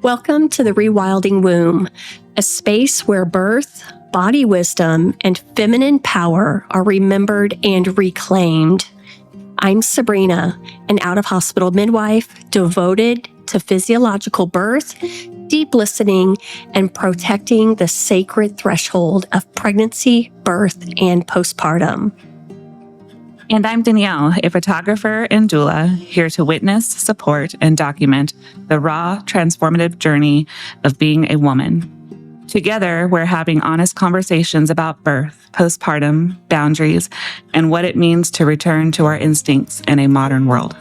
Welcome to the Rewilding Womb, a space where birth, body wisdom, and feminine power are remembered and reclaimed. I'm Sabrina, an out-of-hospital midwife devoted to physiological birth, deep listening, and protecting the sacred threshold of pregnancy, birth, and postpartum. And I'm Danielle, a photographer and doula, here to witness, support, and document the raw, transformative journey of being a woman. Together, we're having honest conversations about birth, postpartum, boundaries, and what it means to return to our instincts in a modern world.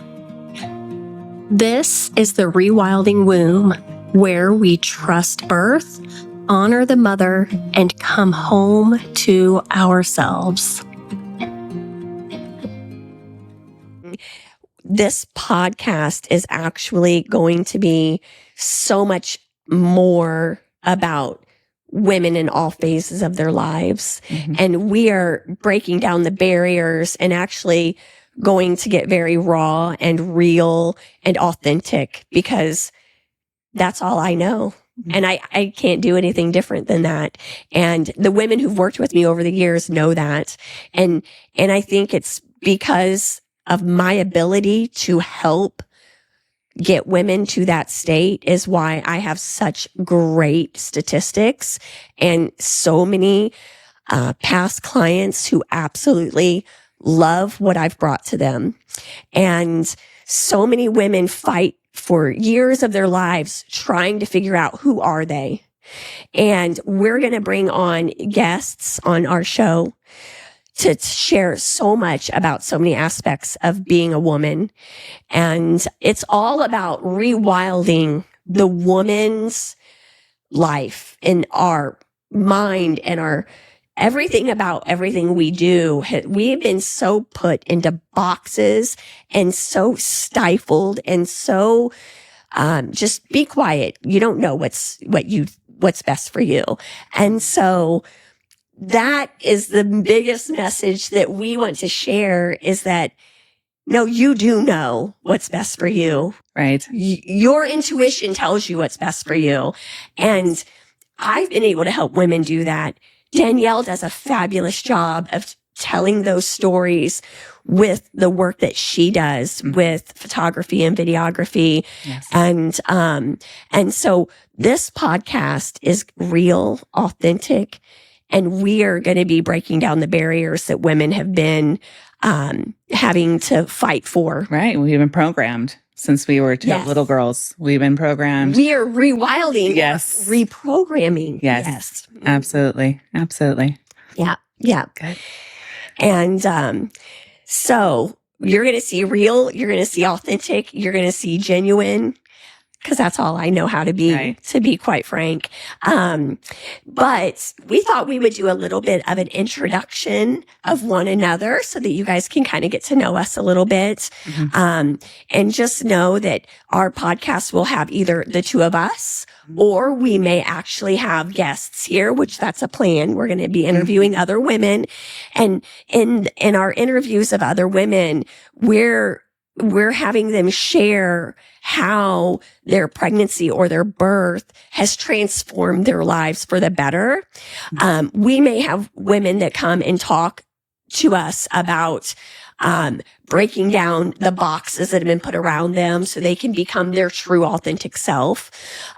This is the Rewilding Womb, where we trust birth, honor the mother, and come home to ourselves. This podcast is actually going to be so much more about women in all phases of their lives. Mm-hmm. And we are breaking down the barriers and actually going to get very raw and real and authentic, because that's all I know. Mm-hmm. And I can't do anything different than that. And the women who've worked with me over the years know that. And I think it's because of my ability to help get women to that state is why I have such great statistics and so many past clients who absolutely love what I've brought to them. And so many women fight for years of their lives trying to figure out who are they. And we're going to bring on guests on our show to share so much about so many aspects of being a woman. And it's all about rewilding the woman's life in our mind and our everything about everything we do. We've been so put into boxes and so stifled and so just be quiet. You don't know what's best for you. And so that is the biggest message that we want to share, is that, no, you do know what's best for you. Right. Your intuition tells you what's best for you. And I've been able to help women do that. Danielle does a fabulous job of telling those stories with the work that she does with photography and videography. Yes. And so this podcast is real, authentic, and we are going to be breaking down the barriers that women have been having to fight for. Right. We've been programmed since we were little girls. We've been programmed. We are rewilding. Yes. Reprogramming. Yes. Absolutely. Absolutely. Yeah. Yeah. Good. And so you're going to see real, you're going to see authentic, you're going to see genuine, because that's all I know how to be, right, to be quite frank. But we thought we would do a little bit of an introduction of one another so that you guys can kind of get to know us a little bit. Mm-hmm. And just know that our podcast will have either the two of us, or we may actually have guests here, which that's a plan. We're going to be interviewing other women. And in our interviews of other women, we're having them share how their pregnancy or their birth has transformed their lives for the better. We may have women that come and talk to us about breaking down the boxes that have been put around them so they can become their true authentic self.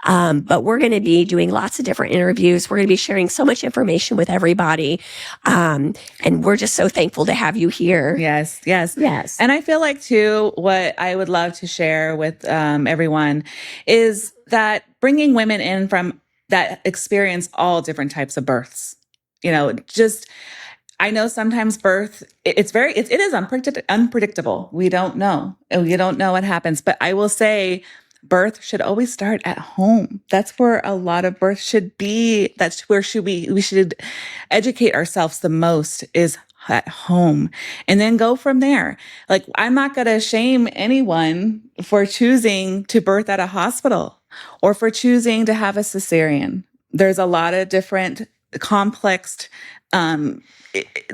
But we're going to be doing lots of different interviews. We're going to be sharing so much information with everybody. And we're just so thankful to have you here. Yes, yes, yes. And I feel like too, what I would love to share with everyone is that bringing women in from that experience all different types of births, I know sometimes birth, it is unpredictable. We don't know. You don't know what happens. But I will say birth should always start at home. That's where a lot of birth should be. That's where we should educate ourselves the most, is at home, and then go from there. Like, I'm not going to shame anyone for choosing to birth at a hospital or for choosing to have a cesarean. There's a lot of different complex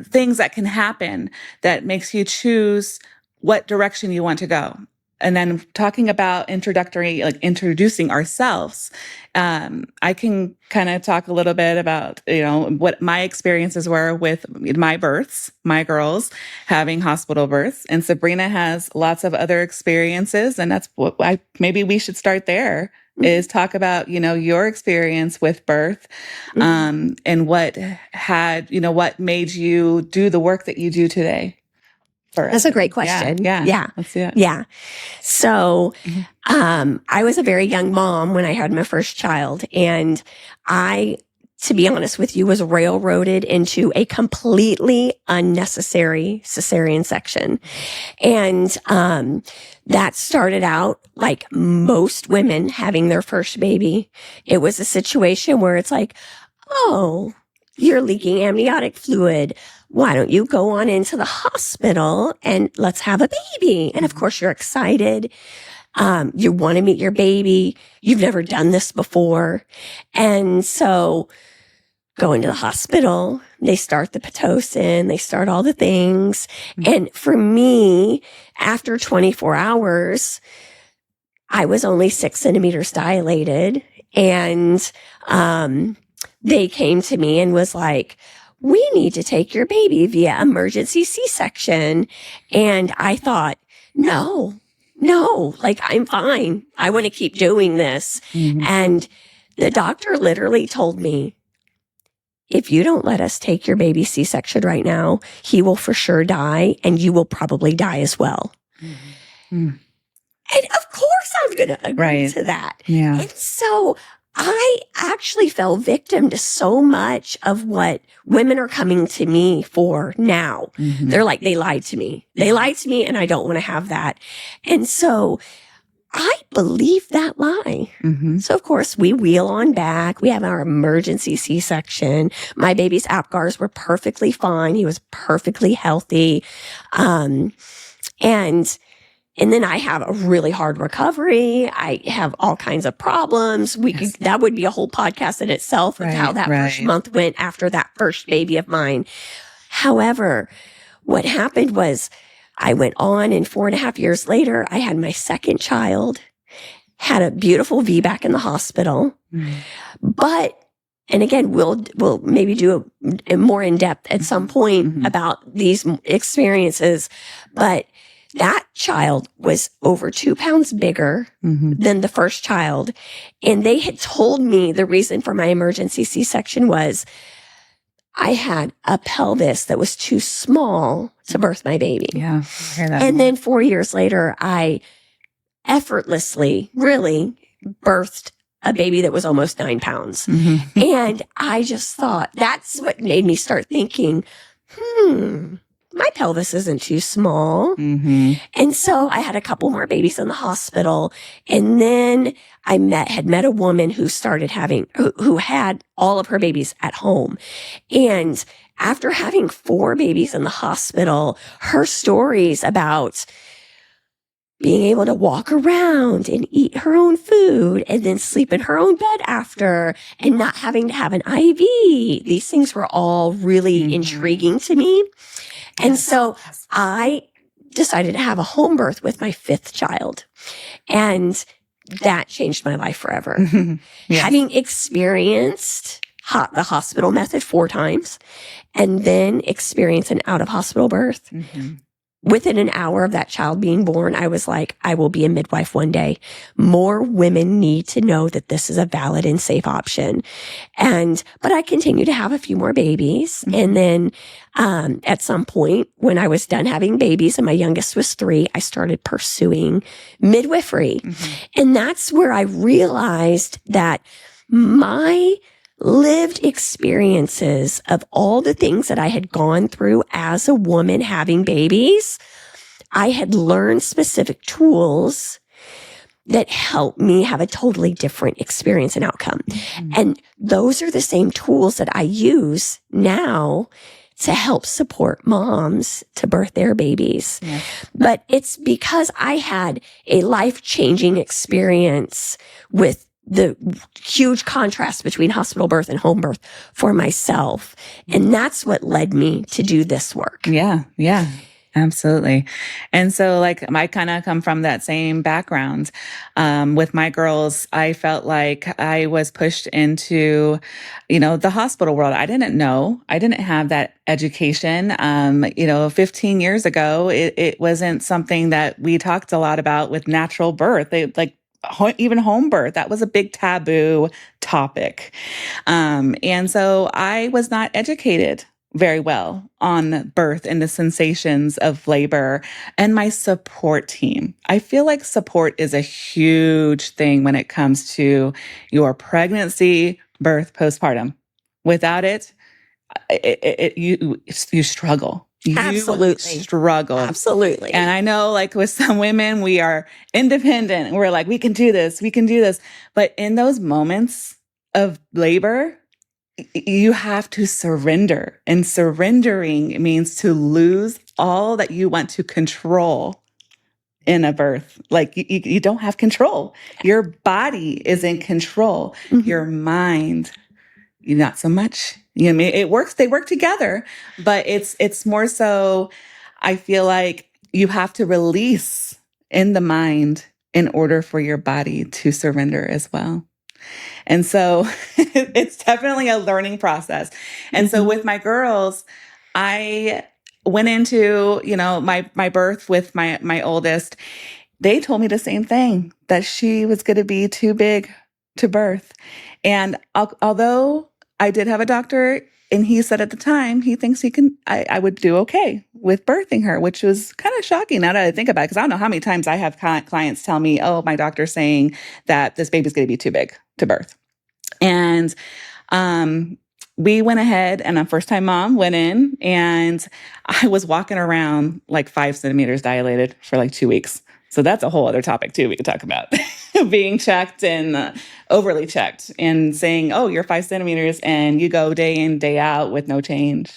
things that can happen that makes you choose what direction you want to go. and then talking about introducing ourselves, I can kind of talk a little bit about, what my experiences were with my births, my girls having hospital births. And Sabrina has lots of other experiences. And that's what maybe we should start there, is talk about, your experience with birth, and what made you do the work that you do today. That's a great question. Yeah. Let's see it. Yeah. So, I was a very young mom when I had my first child, and I, to be honest with you, was railroaded into a completely unnecessary cesarean section. And, that started out like most women having their first baby. It was a situation where it's like, oh, you're leaking amniotic fluid. Why don't you go on into the hospital and let's have a baby? And of course, you're excited. You want to meet your baby. You've never done this before. And so go into the hospital, they start the Pitocin, they start all the things. And for me, after 24 hours, I was only 6 centimeters dilated. And they came to me and was like, we need to take your baby via emergency C-section. And I thought, no, like I'm fine. I want to keep doing this. And the doctor literally told me, if you don't let us take your baby C-section right now, he will for sure die and you will probably die as well. And of course I'm going to agree to that. Yeah. And so I actually fell victim to so much of what women are coming to me for now. They're like, they lied to me. They lied to me and I don't want to have that. And so I believe that lie. So of course we wheel on back. We have our emergency C-section. My baby's APGARs were perfectly fine. He was perfectly healthy. And then I have a really hard recovery. I have all kinds of problems. That would be a whole podcast in itself of how that first month went after that first baby of mine. However, what happened was I went on, and 4.5 years later, I had my second child, had a beautiful VBAC in the hospital. But, and again, we'll maybe do a more in depth at some point about these experiences, but that child was over 2 pounds bigger than the first child. And they had told me the reason for my emergency C-section was I had a pelvis that was too small to birth my baby. Yeah. I hear that. And then 4 years later, I effortlessly really birthed a baby that was almost 9 pounds. And I just thought, that's what made me start thinking, my pelvis isn't too small. And so I had a couple more babies in the hospital. And then I had met a woman who who had all of her babies at home. And after having 4 babies in the hospital, her stories about being able to walk around and eat her own food and then sleep in her own bed after and not having to have an IV. These things were all really intriguing to me. And so I decided to have a home birth with my 5th child. And that changed my life forever. Having experienced the hospital method 4 times and then experience an out of hospital birth. Within an hour of that child being born, I was like, I will be a midwife one day. More women need to know that this is a valid and safe option. But I continued to have a few more babies. And then, at some point when I was done having babies and my youngest was 3, I started pursuing midwifery. And that's where I realized that my lived experiences of all the things that I had gone through as a woman having babies, I had learned specific tools that helped me have a totally different experience and outcome. And those are the same tools that I use now to help support moms to birth their babies. But it's because I had a life-changing experience with the huge contrast between hospital birth and home birth for myself. And that's what led me to do this work. Yeah. Absolutely. And so like I kind of come from that same background. With my girls, I felt like I was pushed into, the hospital world. I didn't know. I didn't have that education. 15 years ago, it wasn't something that we talked a lot about with natural birth. Even home birth, that was a big taboo topic. And so I was not educated very well on birth and the sensations of labor and my support team. I feel like support is a huge thing when it comes to your pregnancy, birth, postpartum. Without it, you struggle. Absolutely. You struggle. Absolutely. And I know like with some women, we are independent. We're like, we can do this. We can do this. But in those moments of labor, you have to surrender. And surrendering means to lose all that you want to control in a birth. Like you don't have control. Your body is in control. Mm-hmm. Your mind, not so much. It works. They work together, but it's more so, I feel like you have to release in the mind in order for your body to surrender as well. And so it's definitely a learning process. And so with my girls, I went into, my birth with my oldest. They told me the same thing, that she was going to be too big to birth. And although I did have a doctor, and he said at the time, he thinks I would do okay with birthing her, which was kind of shocking now that I think about it, because I don't know how many times I have clients tell me, oh, my doctor's saying that this baby's going to be too big to birth. And we went ahead, and a first-time mom went in, and I was walking around like 5 centimeters dilated for like 2 weeks. So that's a whole other topic too we could talk about. Being checked and overly checked and saying, oh, you're 5 centimeters and you go day in, day out with no change.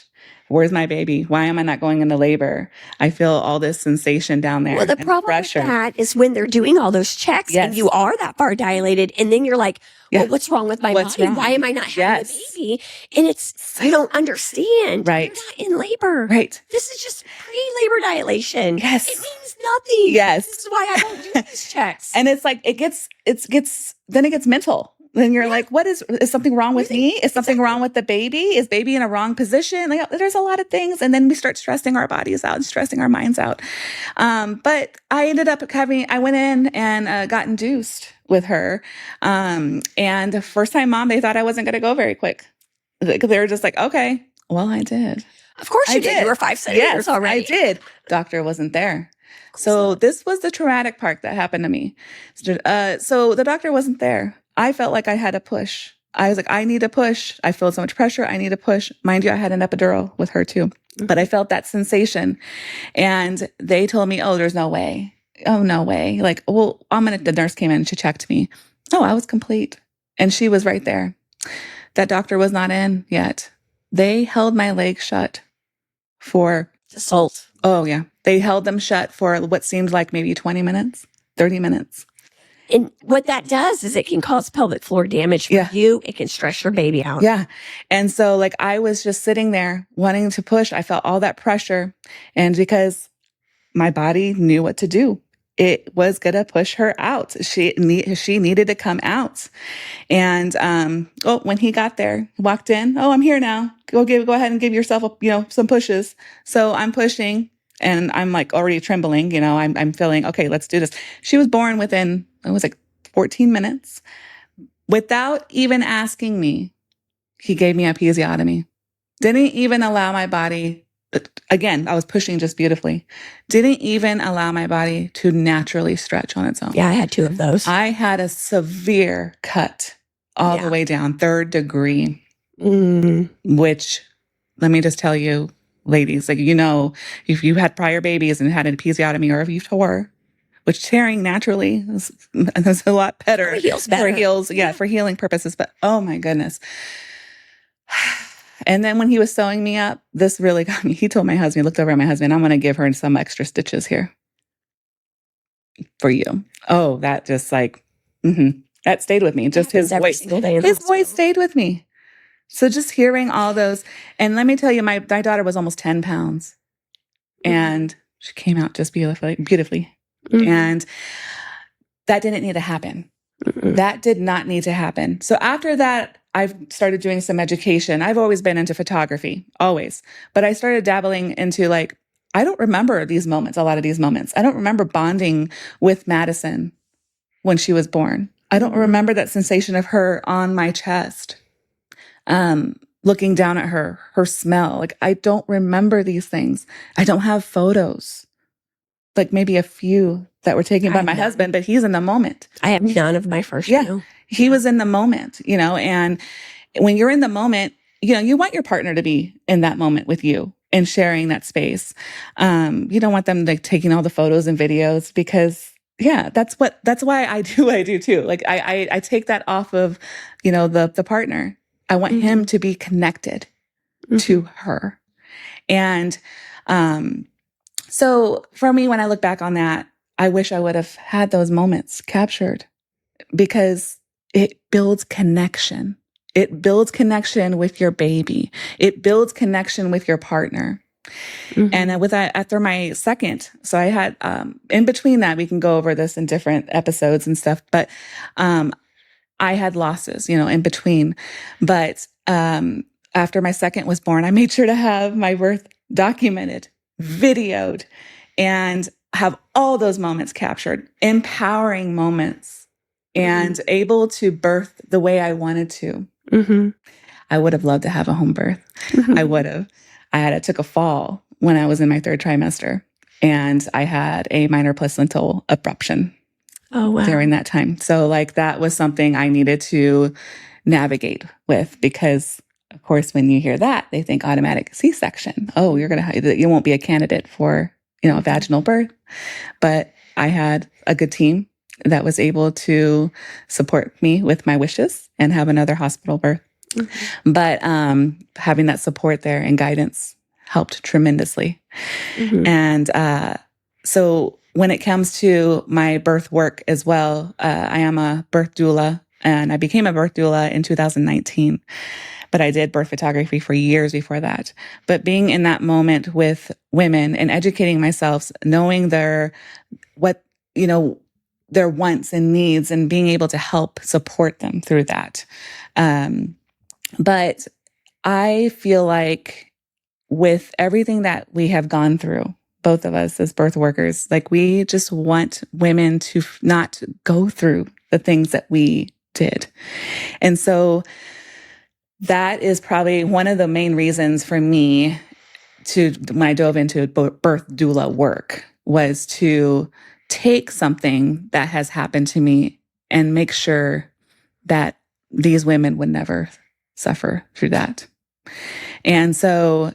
Where's my baby? Why am I not going into labor? I feel all this sensation down there. Well, the problem with that is when they're doing all those checks and you are that far dilated, and then you're like, well, what's wrong with my body? Wrong? Why am I not having a baby? And you don't understand. Right. You're not in labor. Right. This is just pre-labor dilation. Yes. It means nothing. Yes. This is why I don't do these checks. And it's like, then it gets mental. Then you're like, is something wrong with me? Is something wrong with the baby? Is baby in a wrong position? Like, there's a lot of things. And then we start stressing our bodies out and stressing our minds out. But I ended up I went in and got induced with her. And the first time mom, they thought I wasn't going to go very quick. They were just like, okay, well, I did. Of course you did. You were 5 centimeters already. I did. Doctor wasn't there. So this was the traumatic part that happened to me. So the doctor wasn't there. I felt like I had to push. I was like, I need to push. I feel so much pressure. I need to push. Mind you, I had an epidural with her too, but I felt that sensation. And they told me, oh, there's no way. Oh, no way. Like, well, the nurse came in and she checked me. Oh, I was complete. And she was right there. That doctor was not in yet. They held my legs shut for assault. Oh, yeah. They held them shut for what seemed like maybe 20 minutes, 30 minutes. And what that does is it can cause pelvic floor damage for you. It can stress your baby out. Yeah. And so like I was just sitting there wanting to push. I felt all that pressure. And because my body knew what to do, it was going to push her out. She needed to come out. And when he got there, walked in, oh, I'm here now. Go ahead and give yourself some pushes. So I'm pushing. And I'm like already trembling, I'm feeling, okay, let's do this. She was born within, it was like 14 minutes. Without even asking me, he gave me an episiotomy. Didn't even allow my body, again, I was pushing just beautifully. Didn't even allow my body to naturally stretch on its own. Yeah, I had 2 of those. I had a severe cut all the way down, 3rd degree, which, let me just tell you, ladies, like, if you had prior babies and had an episiotomy, or if you tore, which tearing naturally is a lot better. It heals better. For healing purposes. But oh my goodness. And then when he was sewing me up, this really got me. He told my husband, he looked over at my husband, I'm going to give her some extra stitches here for you. Oh, that just like, that stayed with me. Just his voice. His voice stayed with me. So just hearing all those, and let me tell you, my daughter was almost 10 pounds. And She came out just beautifully. And that didn't need to happen. That did not need to happen. So after that, I've started doing some education. I've always been into photography, always. But I started dabbling into like, I don't remember these moments, a lot of these moments. I don't remember bonding with Madison when she was born. I don't remember that sensation of her on my chest, looking down at her, her smell. Like, I don't remember these things. I don't have photos, like maybe a few that were taken by my husband, but he's in the moment. I have none of my first few. He was in the moment, you know, and when you're in the moment, you know, you want your partner to be in that moment with you and sharing that space. You don't want them like taking all the photos and videos because that's why I do what I do too. Like I take that off of, you know, the partner. I want him to be connected to her. And, so for me, when I look back on that, I wish I would have had those moments captured because it builds connection. It builds connection with your baby. It builds connection with your partner. And with that, after my second, so I had, in between that, we can go over this in different episodes and stuff, but, I had losses, you know, in between. But, after my second was born, I made sure to have my birth documented, videoed, and have all those moments captured, empowering moments, and able to birth the way I wanted to. I would have loved to have a home birth. I would have. Took a fall when I was in my third trimester, and I had a minor placental abruption during that time. So like that was something I needed to navigate with because of course, when you hear that, they think automatic C-section. Oh, you won't be a candidate for, you know, a vaginal birth. But I had a good team that was able to support me with my wishes and have another hospital birth. But having that support there and guidance helped tremendously. And so when it comes to my birth work as well, I am a birth doula, and I became a birth doula in 2019. But I did birth photography for years before that. But being in that moment with women and educating myself, knowing their wants and needs and being able to help support them through that. But I feel like with everything that we have gone through, both of us as birth workers, like we just want women to not go through the things that we did. And so that is probably one of the main reasons for me when I dove into birth doula work was to take something that has happened to me and make sure that these women would never suffer through that. And so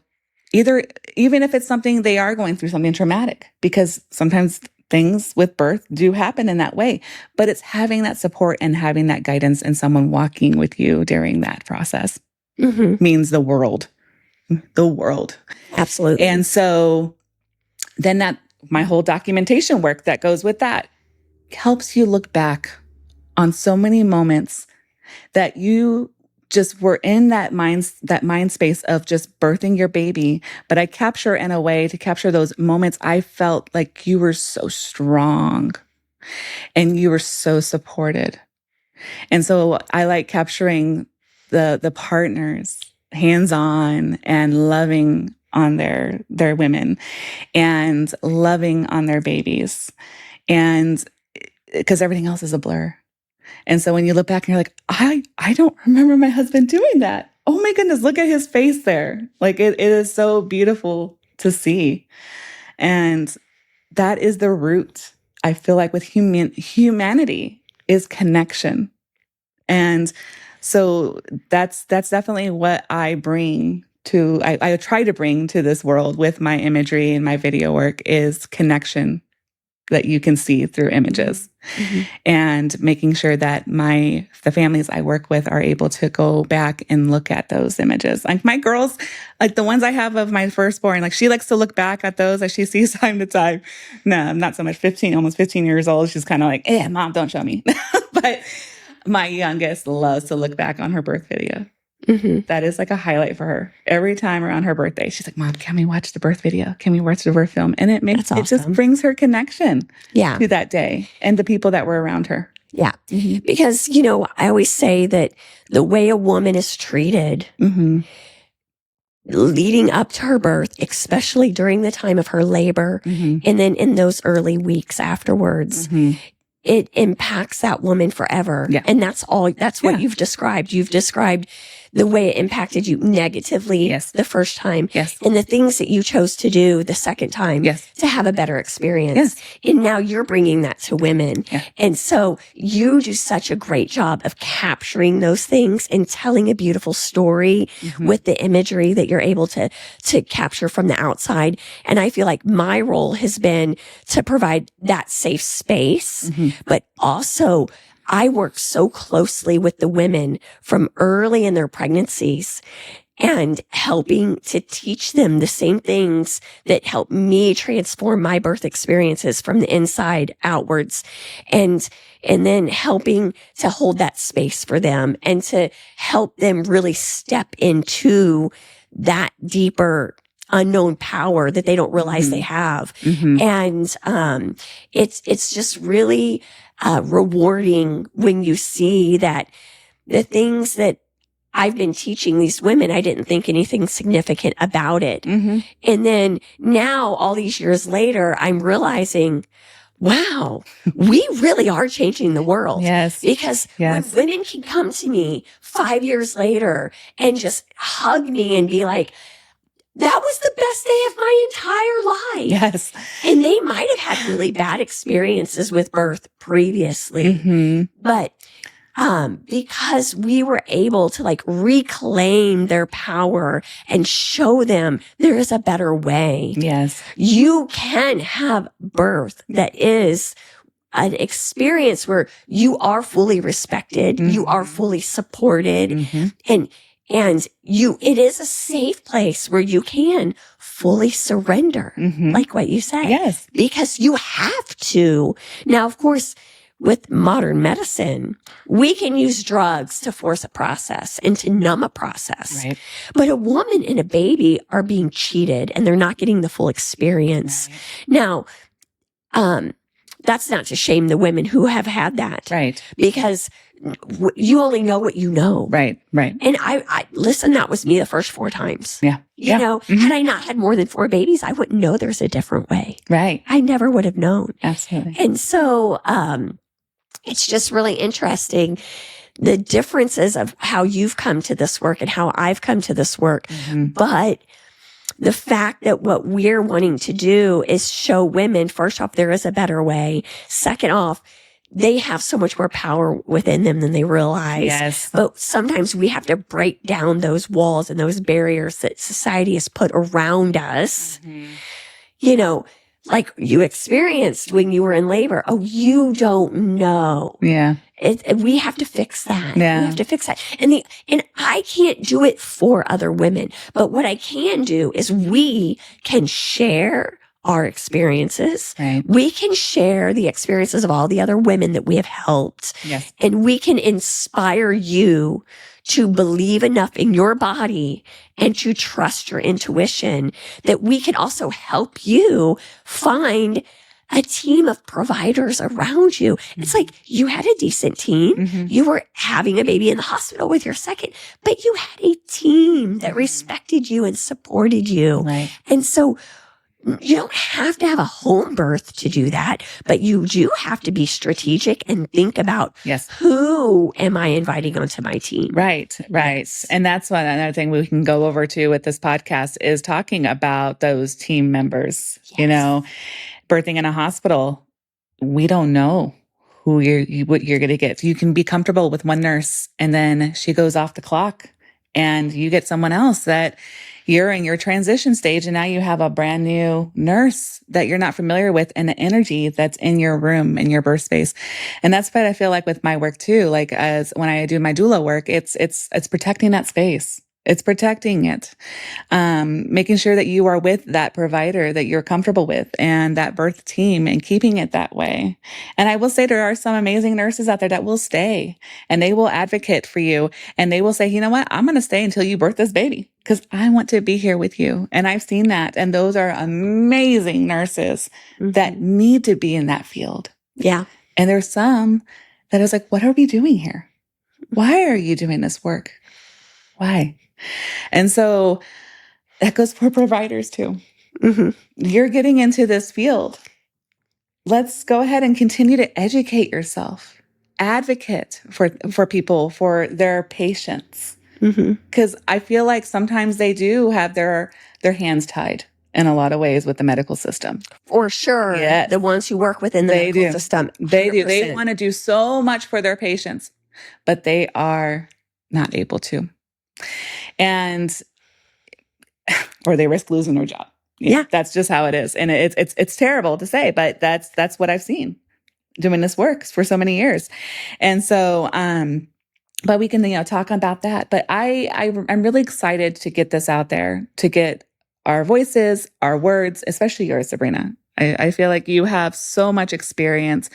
even if it's something they are going through something traumatic, because sometimes things with birth do happen in that way, but it's having that support and having that guidance and someone walking with you during that process means the world. Absolutely. And so then my whole documentation work that goes with that helps you look back on so many moments that you just were in that mind space of just birthing your baby. But I capture in a way to capture those moments I felt like you were so strong and you were so supported. And so I like capturing the partners hands-on and loving on their women and loving on their babies. And because everything else is a blur. And so when you look back and you're like, I don't remember my husband doing that. Oh my goodness, look at his face there. Like it is so beautiful to see. And that is the root, I feel like, with humanity is connection. And so that's definitely what I bring to, I try to bring to this world with my imagery and my video work is connection that you can see through images and making sure that the families I work with are able to go back and look at those images. Like my girls, like the ones I have of my firstborn, like she likes to look back at those as she sees time to time. No, I'm not so much 15, almost 15 years old. She's kind of like, Mom, don't show me. But my youngest loves to look back on her birth video. That is like a highlight for her. Every time around her birthday, she's like, Mom, can we watch the birth video? Can we watch the birth film? And it makes, That's it just awesome. brings her connection Yeah. to that day and the people that were around her. Yeah. Because, you know, I always say that the way a woman is treated leading up to her birth, especially during the time of her labor, and then in those early weeks afterwards, it impacts that woman forever. Yeah. And that's what you've described. You've described the way it impacted you negatively the first time and the things that you chose to do the second time to have a better experience. And now you're bringing that to women. And so you do such a great job of capturing those things and telling a beautiful story with the imagery that you're able to capture from the outside. And I feel like my role has been to provide that safe space, but also I work so closely with the women from early in their pregnancies and helping to teach them the same things that help me transform my birth experiences from the inside outwards. And then helping to hold that space for them and to help them really step into that deeper unknown power that they don't realize they have. And it's just really rewarding when you see that the things that I've been teaching these women, I didn't think anything significant about it. And then now, all these years later, I'm realizing, wow, we really are changing the world. Because when women can come to me 5 years later and just hug me and be like, that was the best day of my entire life. And they might have had really bad experiences with birth previously. But because we were able to like reclaim their power and show them there is a better way. You can have birth that is an experience where you are fully respected, you are fully supported, and it is a safe place where you can fully surrender, like what you said. Because you have to. Now, of course, with modern medicine, we can use drugs to force a process and to numb a process. But a woman and a baby are being cheated and they're not getting the full experience. Now, that's not to shame the women who have had that. Because you only know what you know. And I listen, that was me the first 4 times. You know, had I not had more than 4 babies, I wouldn't know there's a different way. I never would have known. And so, it's just really interesting, the differences of how you've come to this work and how I've come to this work. But the fact that what we're wanting to do is show women, first off, there is a better way. Second off, they have so much more power within them than they realize. But sometimes we have to break down those walls and those barriers that society has put around us. You know, like you experienced when you were in labor. Oh, you don't know. We have to fix that. We have to fix that. And I can't do it for other women, but what I can do is we can share our experiences. We can share the experiences of all the other women that we have helped. And we can inspire you to believe enough in your body and to trust your intuition that we can also help you find a team of providers around you. It's like you had a decent team. You were having a baby in the hospital with your second, but you had a team that respected you and supported you. And so you don't have to have a home birth to do that, but you do have to be strategic and think about who am I inviting onto my team? And that's another thing we can go over to with this podcast is talking about those team members. You know, birthing in a hospital, we don't know what you're going to get. You can be comfortable with one nurse and then she goes off the clock and you get someone else that you're in your transition stage and now you have a brand new nurse that you're not familiar with and the energy that's in your room, in your birth space. And that's what I feel like with my work too. Like as when I do my doula work, it's protecting that space. It's protecting it. Making sure that you are with that provider that you're comfortable with and that birth team and keeping it that way. And I will say there are some amazing nurses out there that will stay and they will advocate for you and they will say, you know what, I'm going to stay until you birth this baby because I want to be here with you. And I've seen that. And those are amazing nurses that need to be in that field. Yeah. And there's some that is like, what are we doing here? Why are you doing this work? Why? And so that goes for providers too. You're getting into this field. Let's go ahead and continue to educate yourself. Advocate for people, for their patients. Because I feel like sometimes they do have their hands tied in a lot of ways with the medical system. For sure. Yes. The ones who work within the medical system. 100%. They do. They want to do so much for their patients, but they are not able to. And or they risk losing their job. Yeah. That's just how it is. And it's terrible to say, but that's what I've seen doing this work for so many years. And so, but we can, talk about that. But I'm really excited to get this out there, to get our voices, our words, especially yours, Sabrina. I feel like you have so much experience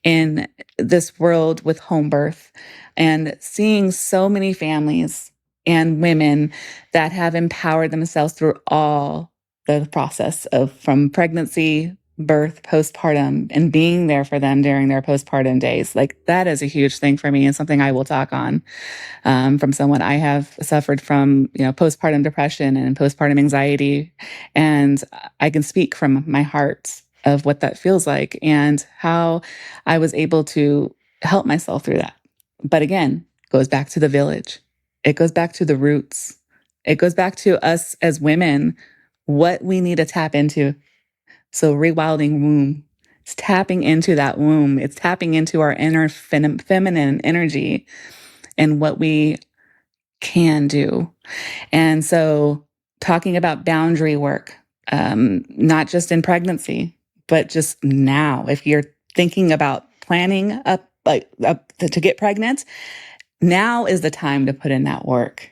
in this world with home birth and seeing so many families and women that have empowered themselves through all the process of from pregnancy, birth, postpartum, and being there for them during their postpartum days. Like that is a huge thing for me and something I will talk on from someone. I have suffered from, postpartum depression and postpartum anxiety. And I can speak from my heart of what that feels like and how I was able to help myself through that. But again, it goes back to the village. It goes back to the roots. It goes back to us as women, what we need to tap into. So Rewilding Womb, it's tapping into that womb. It's tapping into our inner feminine energy and what we can do. And so talking about boundary work, not just in pregnancy, but just now, if you're thinking about planning up to get pregnant, now is the time to put in that work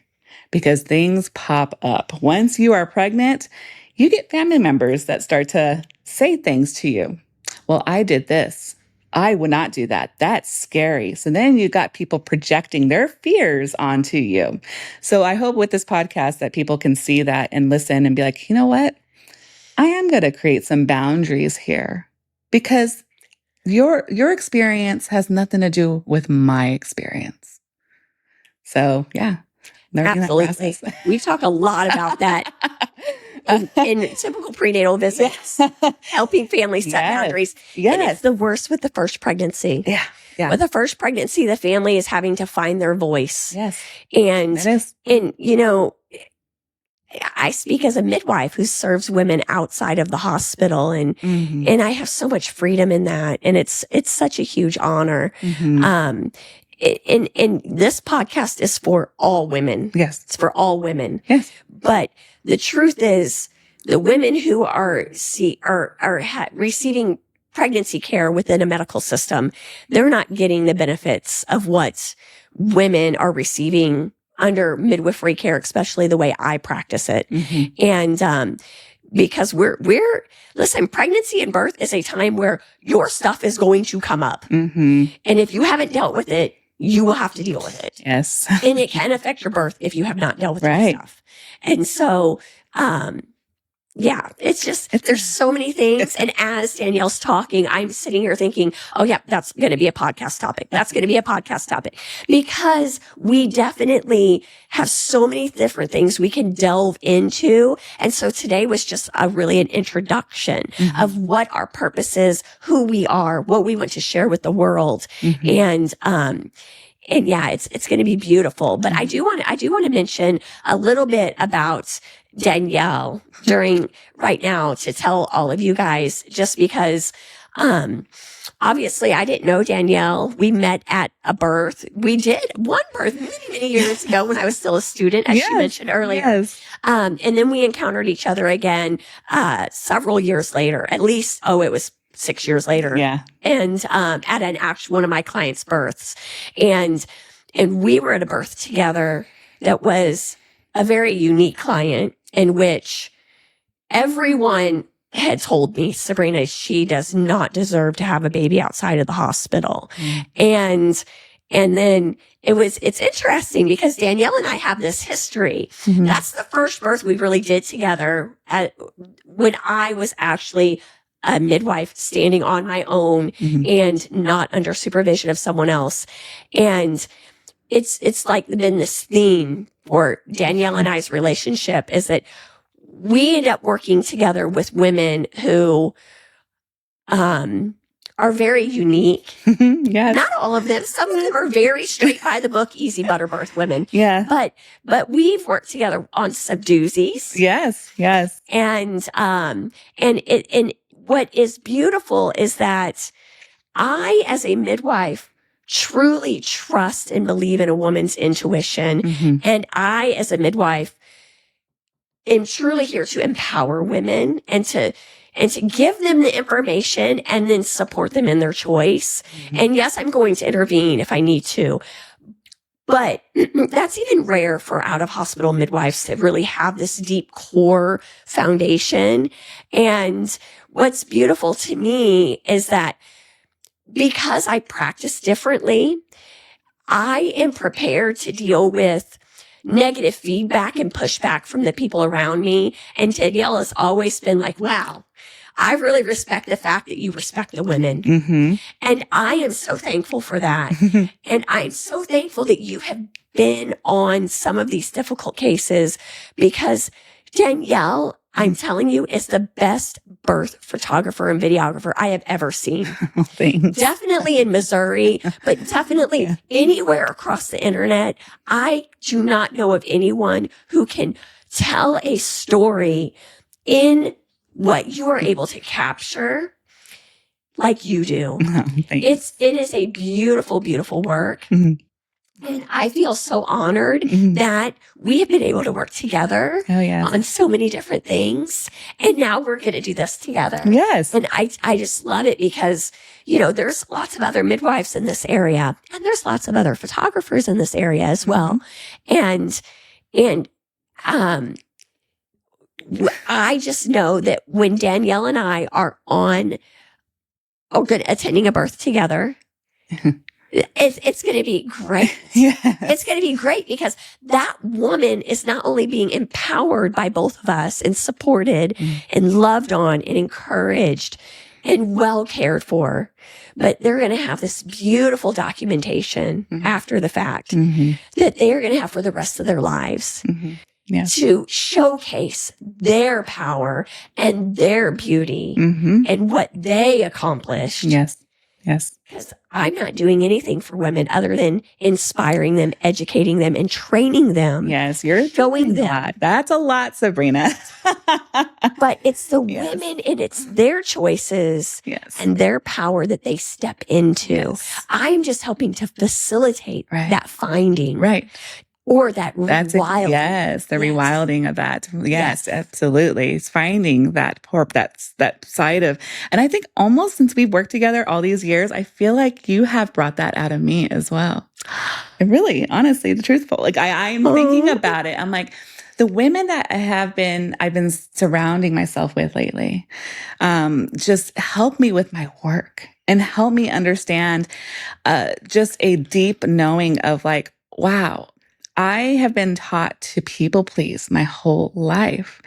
because things pop up. Once you are pregnant, you get family members that start to say things to you. Well, I did this. I would not do that. That's scary. So then you got people projecting their fears onto you. So I hope with this podcast that people can see that and listen and be like, you know what? I am going to create some boundaries here because your experience has nothing to do with my experience. So yeah. Absolutely. We talk a lot about that in typical prenatal visits, helping families set boundaries. Yes. And it's the worst with the first pregnancy. Yeah. With the first pregnancy, the family is having to find their voice. Yes. And I speak as a midwife who serves women outside of the hospital and I have so much freedom in that. And it's such a huge honor. And this podcast is for all women. Yes. It's for all women. Yes. But the truth is the women who are receiving pregnancy care within a medical system, they're not getting the benefits of what women are receiving under midwifery care, especially the way I practice it. And, because listen, pregnancy and birth is a time where your stuff is going to come up. And if you haven't dealt with it, you will have to deal with it. Yes. And it can affect your birth if you have not dealt with your stuff. And so, it's just, there's so many things. And as Danielle's talking, I'm sitting here thinking, oh yeah, that's going to be a podcast topic. That's going to be a podcast topic because we definitely have so many different things we can delve into. And so today was just really an introduction of what our purpose is, who we are, what we want to share with the world. And yeah, it's going to be beautiful. But I do want to mention a little bit about Danielle right now to tell all of you guys, just because, obviously I didn't know Danielle. We met at a birth. We did one birth many years ago when I was still a student, as she mentioned earlier. Yes. And then we encountered each other again, several years later, at least, it was 6 years later. Yeah. And, at one of my clients' births. And we were at a birth together that was a very unique client in which everyone had told me, Sabrina, she does not deserve to have a baby outside of the hospital. And then it's interesting because Danielle and I have this history. That's the first birth we really did together when I was actually a midwife standing on my own and not under supervision of someone else. And it's like been this theme for Danielle and I's relationship is that we end up working together with women who are very unique. Yes. Not all of them. Some of them are very straight by the book, easy butter birth women. Yeah. But we've worked together on some doozies. Yes. Yes. And what is beautiful is that I, as a midwife, truly trust and believe in a woman's intuition. And I, as a midwife, am truly here to empower women and to give them the information and then support them in their choice. And yes, I'm going to intervene if I need to. But that's even rare for out-of-hospital midwives to really have this deep core foundation. And what's beautiful to me is that because I practice differently, I am prepared to deal with negative feedback and pushback from the people around me. And Danielle has always been like, wow, I really respect the fact that you respect the women. And I am so thankful for that. And I'm so thankful that you have been on some of these difficult cases because Danielle, I'm telling you, is the best birth photographer and videographer I have ever seen. Thanks. Definitely in Missouri, but definitely anywhere across the internet. I do not know of anyone who can tell a story in what you are able to capture like you do. It is a beautiful, beautiful work. And I feel so honored that we have been able to work together on so many different things. And now we're going to do this together. Yes. And I just love it because, you know, there's lots of other midwives in this area and there's lots of other photographers in this area as well. And I just know that when Danielle and I are attending a birth together, it's going to be great. It's going to be great because that woman is not only being empowered by both of us and supported and loved on and encouraged and well cared for, but they're going to have this beautiful documentation after the fact that they're going to have for the rest of their lives. To showcase their power and their beauty and what they accomplished. Yes. Because I'm not doing anything for women other than inspiring them, educating them, and training them. Yes, you're showing them. That's a lot, Sabrina. But it's the women and it's their choices and their power that they step into. I'm just helping to facilitate that finding. Or that rewilding. The rewilding of that. Yes, absolutely. It's finding that that side of, and I think almost since we've worked together all these years, I feel like you have brought that out of me as well. And really, honestly, the truthful, like I'm thinking about it. I'm like, the women that I've been surrounding myself with lately, just help me with my work and help me understand, just a deep knowing of like, wow, I have been taught to people please my whole life,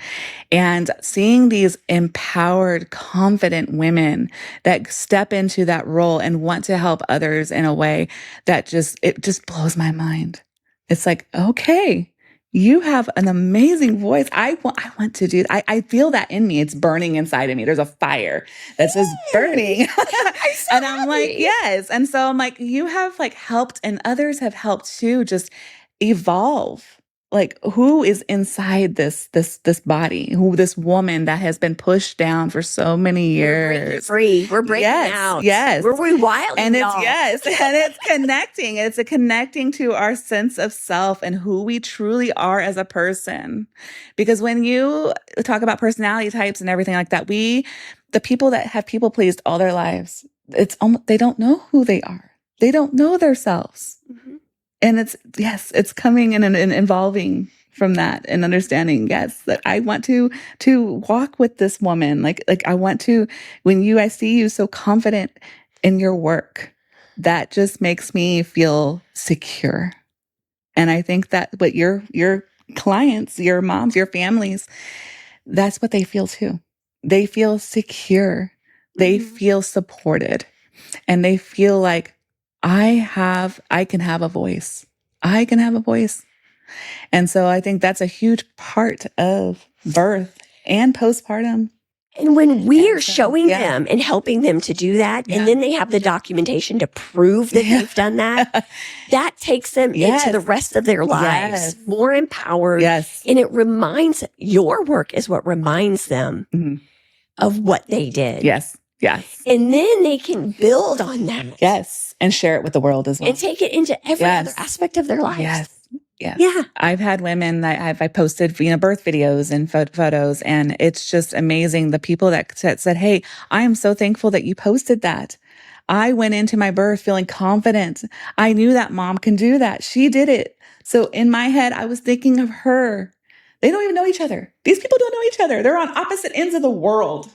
and seeing these empowered, confident women that step into that role and want to help others in a way that it just blows my mind. It's like, okay, you have an amazing voice. I want to do, I feel that in me. It's burning inside of me. There's a fire that's just burning. And I'm like, yes. And so I'm like, you have like helped and others have helped too, just evolve. Like who is inside this body, this woman that has been pushed down for so many years. We're breaking out. Yes. We're rewilding. And it's connecting. It's a connecting to our sense of self and who we truly are as a person. Because when you talk about personality types and everything like that, the people that have people pleased all their lives, it's almost, they don't know who they are. They don't know themselves. And it's coming in an evolving from that and understanding, yes, that I want to walk with this woman. Like I want to, I see you so confident in your work, that just makes me feel secure. And I think that what your clients, your moms, your families, that's what they feel too. They feel secure. They feel supported, and they feel like I can have a voice. I can have a voice. And so I think that's a huge part of birth and postpartum. And when we are showing them and helping them to do that, and then they have the documentation to prove that they've done that, that takes them into the rest of their lives more empowered. Yes. And it reminds, your work is what reminds them of what they did. Yes. Yes. And then they can build on that. Yes. And share it with the world as well. And take it into every other aspect of their lives. Yes. Yes. Yeah. I've had women that I posted, birth videos and photos, and it's just amazing. The people that said, hey, I am so thankful that you posted that. I went into my birth feeling confident. I knew that mom can do that. She did it. So in my head, I was thinking of her. They don't even know each other. These people don't know each other. They're on opposite ends of the world.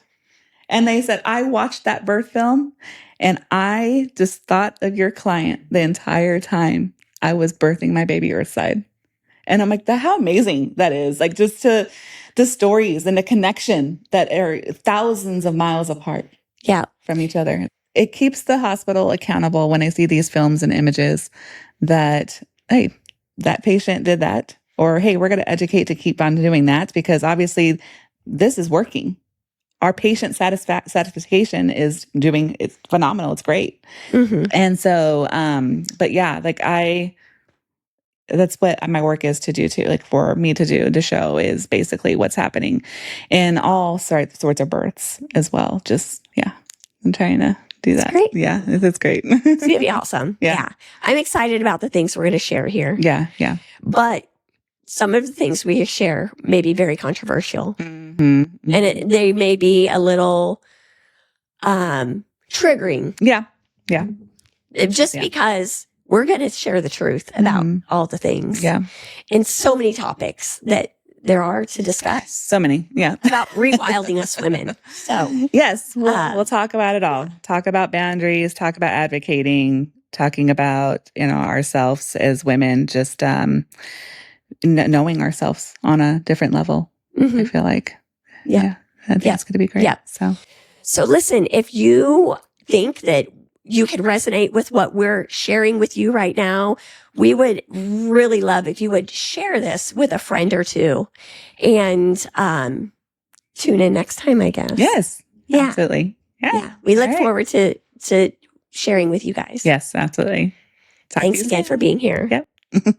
And they said, I watched that birth film and I just thought of your client the entire time I was birthing my baby Earthside. And I'm like, how amazing that is. Like, just to the stories and the connection that are thousands of miles apart from each other. It keeps the hospital accountable when I see these films and images that, hey, that patient did that. Or, hey, we're going to educate to keep on doing that, because obviously this is working. Our patient satisfaction is it's phenomenal. It's great. And so, but yeah, like that's what my work is to do too. Like for me to do, to show is basically what's happening in all sorts of births as well. Just, I'm trying to do that. Great. Yeah, it's great. It's going to be awesome. Yeah. I'm excited about the things we're going to share here. Yeah. Yeah. But some of the things we share may be very controversial. And they may be a little triggering. Yeah. Yeah. Just because we're going to share the truth about all the things. Yeah. And so many topics that there are to discuss. So many. Yeah. About rewilding us women. So yes, we'll talk about it all. Talk about boundaries, talk about advocating, talking about, ourselves as women, just knowing ourselves on a different level. I feel like. Yeah. I think it's going to be great. Yeah. So listen, if you think that you can resonate with what we're sharing with you right now, we would really love if you would share this with a friend or two, and tune in next time, I guess. Yes. Yeah. Absolutely. Yeah. We look forward to sharing with you guys. Yes, absolutely. Thanks again for being here. Yep.